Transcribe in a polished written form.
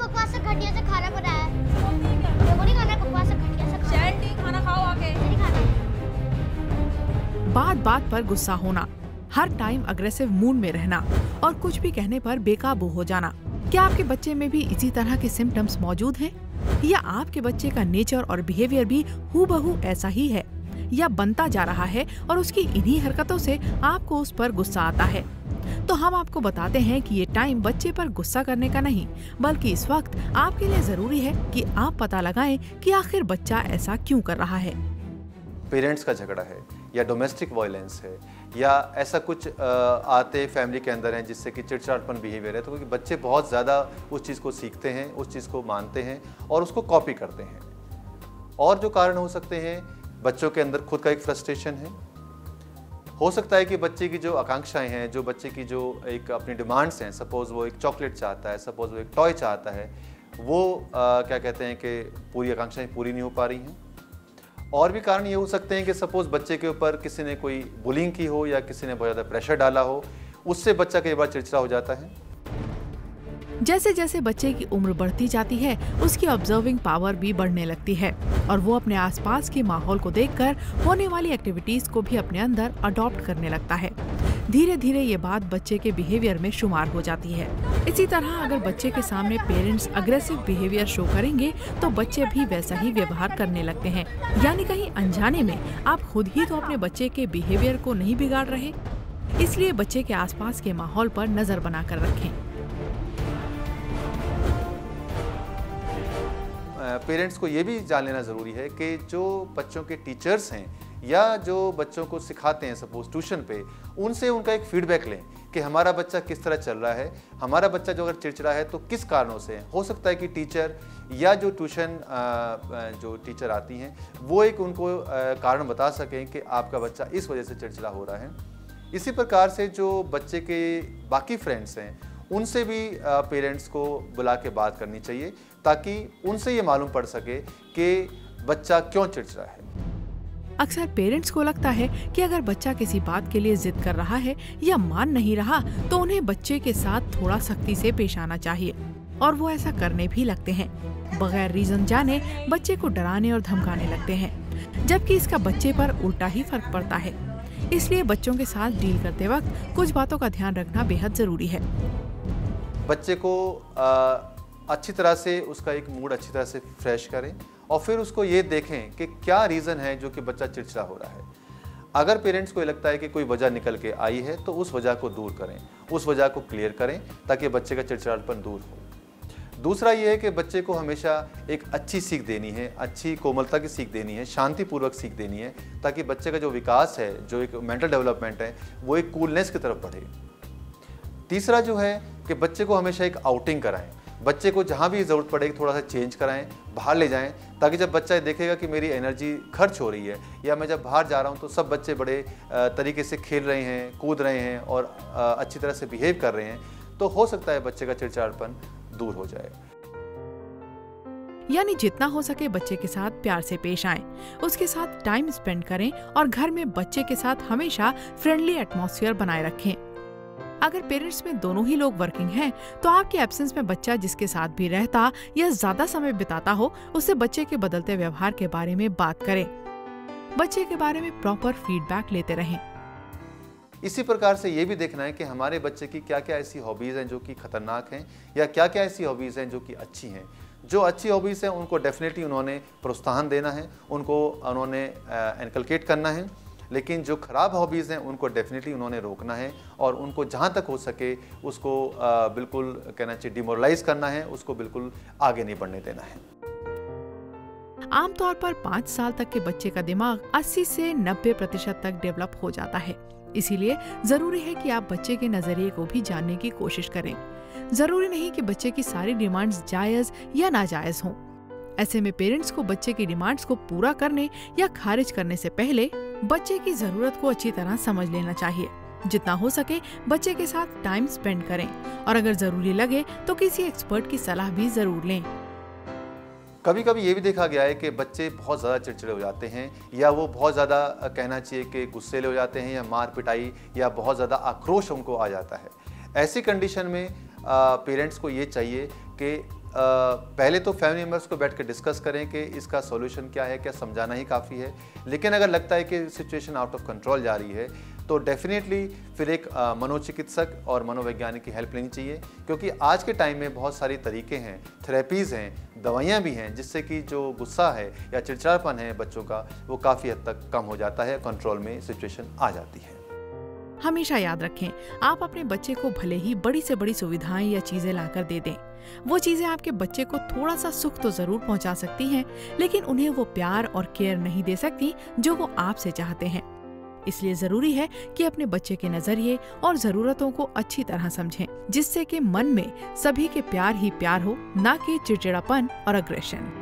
बकवास से घटिया से खाना बनाया है। मेरे को नहीं खाना बकवास से घटिया से खाना। आंटी खाना खाओ आके। नहीं खाना। बात बात पर गुस्सा होना, हर टाइम अग्रेसिव मूड में रहना और कुछ भी कहने पर बेकाबू हो जाना। क्या आपके बच्चे में भी इसी तरह के सिम्टम्स मौजूद हैं? या आपके बच्चे का नेचर और बिहेवियर भी हूबहू ऐसा ही है, या बनता जा रहा है और उसकी इन्हीं हरकतों से आपको उस पर गुस्सा आता है? तो हम आपको बताते हैं कि ये टाइम बच्चे पर गुस्सा करने का नहीं, बल्कि इस वक्त आपके लिए जरूरी है कि आप पता लगाएं कि आखिर बच्चा ऐसा क्यों कर रहा है। पेरेंट्स का झगड़ा है या डोमेस्टिक वायलेंस है या ऐसा कुछ आते फैमिली के अंदर हैं जिससे कि चिड़चिड़ापन बिहेवियर है, तो क्योंकि बच्चे बहुत ज़्यादा उस चीज़ को सीखते हैं, उस चीज़ को मानते हैं और उसको कॉपी करते हैं। और जो कारण हो सकते हैं, बच्चों के अंदर खुद का एक फ्रस्ट्रेशन है। हो सकता है कि बच्चे की जो आकांक्षाएं हैं, जो बच्चे की जो एक अपनी डिमांड्स हैं, सपोज़ वो एक चॉकलेट चाहता है, सपोज़ वो एक टॉय चाहता है, वो क्या कहते हैं कि पूरी आकांक्षाएं पूरी नहीं हो पा रही हैं। और भी कारण ये हो सकते हैं कि सपोज़ बच्चे के ऊपर किसी ने कोई बुलिंग की हो या किसी ने बहुत ज़्यादा प्रेशर डाला हो, उससे बच्चा कई बार चिड़चिड़ा हो जाता है। जैसे जैसे बच्चे की उम्र बढ़ती जाती है, उसकी ऑब्जर्विंग पावर भी बढ़ने लगती है और वो अपने आसपास के माहौल को देखकर होने वाली एक्टिविटीज को भी अपने अंदर अडॉप्ट करने लगता है। धीरे धीरे ये बात बच्चे के बिहेवियर में शुमार हो जाती है। इसी तरह अगर बच्चे के सामने पेरेंट्स अग्रेसिव बिहेवियर शो करेंगे तो बच्चे भी वैसा ही व्यवहार करने लगते हैं। यानी कहीं अनजाने में आप खुद ही तो अपने बच्चे के बिहेवियर को नहीं बिगाड़ रहे। इसलिए बच्चे के आसपास के माहौल पर नजर बनाकर रखें। पेरेंट्स को ये भी जान लेना ज़रूरी है कि जो बच्चों के टीचर्स हैं या जो बच्चों को सिखाते हैं सपोज ट्यूशन पे, उनसे उनका एक फीडबैक लें कि हमारा बच्चा किस तरह चल रहा है, हमारा बच्चा जो अगर चिड़चिड़ा है तो किस कारणों से है। हो सकता है कि टीचर या जो ट्यूशन जो टीचर आती हैं वो एक उनको कारण बता सकें कि आपका बच्चा इस वजह से चिड़चिड़ा हो रहा है। इसी प्रकार से जो बच्चे के बाकी फ्रेंड्स हैं उनसे भी पेरेंट्स को बुला के बात करनी चाहिए ताकि उनसे ये मालूम पड़ सके कि बच्चा क्यों चिड़चिड़ा है। अक्सर पेरेंट्स को लगता है कि अगर बच्चा किसी बात के लिए जिद कर रहा है या मान नहीं रहा तो उन्हें बच्चे के साथ थोड़ा सख्ती से पेश आना चाहिए, और वो ऐसा करने भी लगते हैं। बगैर रीजन जाने बच्चे को डराने और धमकाने लगते हैं, जबकि इसका बच्चे पर उल्टा ही फर्क पड़ता है। इसलिए बच्चों के साथ डील करते वक्त कुछ बातों का ध्यान रखना बेहद जरूरी है। बच्चे को अच्छी तरह से उसका एक मूड अच्छी तरह से फ्रेश करें और फिर उसको ये देखें कि क्या रीज़न है जो कि बच्चा चिड़चिड़ा हो रहा है। अगर पेरेंट्स को ये लगता है कि कोई वजह निकल के आई है तो उस वजह को दूर करें, उस वजह को क्लियर करें ताकि बच्चे का चिड़चिड़ापन दूर हो। दूसरा ये है कि बच्चे को हमेशा एक अच्छी सीख देनी है, अच्छी कोमलता की सीख देनी है, शांतिपूर्वक सीख देनी है ताकि बच्चे का जो विकास है, जो एक मेंटल डेवलपमेंट है, वो एक कूलनेस की तरफ बढ़े। तीसरा जो है कि बच्चे को हमेशा एक आउटिंग कराएं, बच्चे को जहाँ भी ज़रूरत पड़ेगी थोड़ा सा चेंज कराएं, बाहर ले जाएं, ताकि जब बच्चा देखेगा कि मेरी एनर्जी खर्च हो रही है या मैं जब बाहर जा रहा हूँ तो सब बच्चे बड़े तरीके से खेल रहे हैं, कूद रहे हैं और अच्छी तरह से बिहेव कर रहे हैं, तो हो सकता है बच्चे का चिड़चिड़ापन दूर हो जाए। यानी जितना हो सके बच्चे के साथ प्यार से पेश आएं, उसके साथ टाइम स्पेंड करें और घर में बच्चे के साथ हमेशा फ्रेंडली एटमॉस्फेयर बनाए रखें। अगर पेरेंट्स में दोनों ही लोग वर्किंग हैं, तो आपके एब्सेंस में बच्चा जिसके साथ भी रहता या ज्यादा समय बिताता हो, उससे बच्चे के बदलते व्यवहार के बारे में बात करें। बच्चे के बारे में प्रॉपर फीडबैक लेते रहें। इसी प्रकार से ये भी देखना है कि हमारे बच्चे की क्या क्या ऐसी हॉबीज़ हैं जो कि खतरनाक हैं या क्या क्या ऐसी हॉबीज़ हैं जो कि अच्छी हैं। जो अच्छी हॉबीज़ हैं उनको डेफिनेटली उन्होंने प्रोत्साहन देना है, उनको उन्होंने इनकलकेट करना है, लेकिन जो ख़राब हॉबीज़ हैं उनको डेफिनेटली उन्होंने रोकना है और उनको जहाँ तक हो सके उसको बिल्कुल कहना चाहिए डिमोरलाइज करना है, उसको बिल्कुल आगे नहीं बढ़ने देना है। आमतौर पर 5 साल तक के बच्चे का दिमाग 80 से 90% तक डेवलप हो जाता है। इसीलिए जरूरी है कि आप बच्चे के नजरिए को भी जानने की कोशिश करें। जरूरी नहीं कि बच्चे की सारी डिमांड्स जायज या नाजायज हों। ऐसे में पेरेंट्स को बच्चे की डिमांड्स को पूरा करने या खारिज करने से पहले बच्चे की जरूरत को अच्छी तरह समझ लेना चाहिए। जितना हो सके बच्चे के साथ टाइम स्पेंड करें और अगर जरूरी लगे तो किसी एक्सपर्ट की सलाह भी जरूर लें। कभी कभी ये भी देखा गया है कि बच्चे बहुत ज़्यादा चिड़चिड़े हो जाते हैं या वो बहुत ज़्यादा कहना चाहिए कि गुस्सेले हो जाते हैं या मार पिटाई या बहुत ज़्यादा आक्रोश उनको आ जाता है। ऐसी कंडीशन में पेरेंट्स को ये चाहिए कि पहले तो फैमिली मेम्बर्स को बैठ के डिस्कस करें कि इसका सॉल्यूशन क्या है, क्या समझाना ही काफ़ी है। लेकिन अगर लगता है कि सिचुएशन आउट ऑफ कंट्रोल जा रही है तो डेफिनेटली फिर एक मनोचिकित्सक और मनोवैज्ञानिक की हेल्प लेनी चाहिए, क्योंकि आज के टाइम में बहुत सारी तरीके हैं, थेरेपीज़ हैं, दवाइयाँ भी हैं, जिससे कि जो गुस्सा है या चिड़चिड़ापन है बच्चों का वो काफ़ी हद तक कम हो जाता है, कंट्रोल में सिचुएशन आ जाती है। हमेशा याद रखें, आप अपने बच्चे को भले ही बड़ी से बड़ी सुविधाएं या चीजें लाकर दे दें, वो चीजें आपके बच्चे को थोड़ा सा सुख तो जरूर पहुंचा सकती हैं, लेकिन उन्हें वो प्यार और केयर नहीं दे सकती जो वो आपसे चाहते हैं। इसलिए जरूरी है कि अपने बच्चे के नजरिए और जरूरतों को अच्छी तरह समझें, जिससे कि मन में सभी के प्यार ही प्यार हो, ना कि चिड़चिड़ापन और अग्रेशन।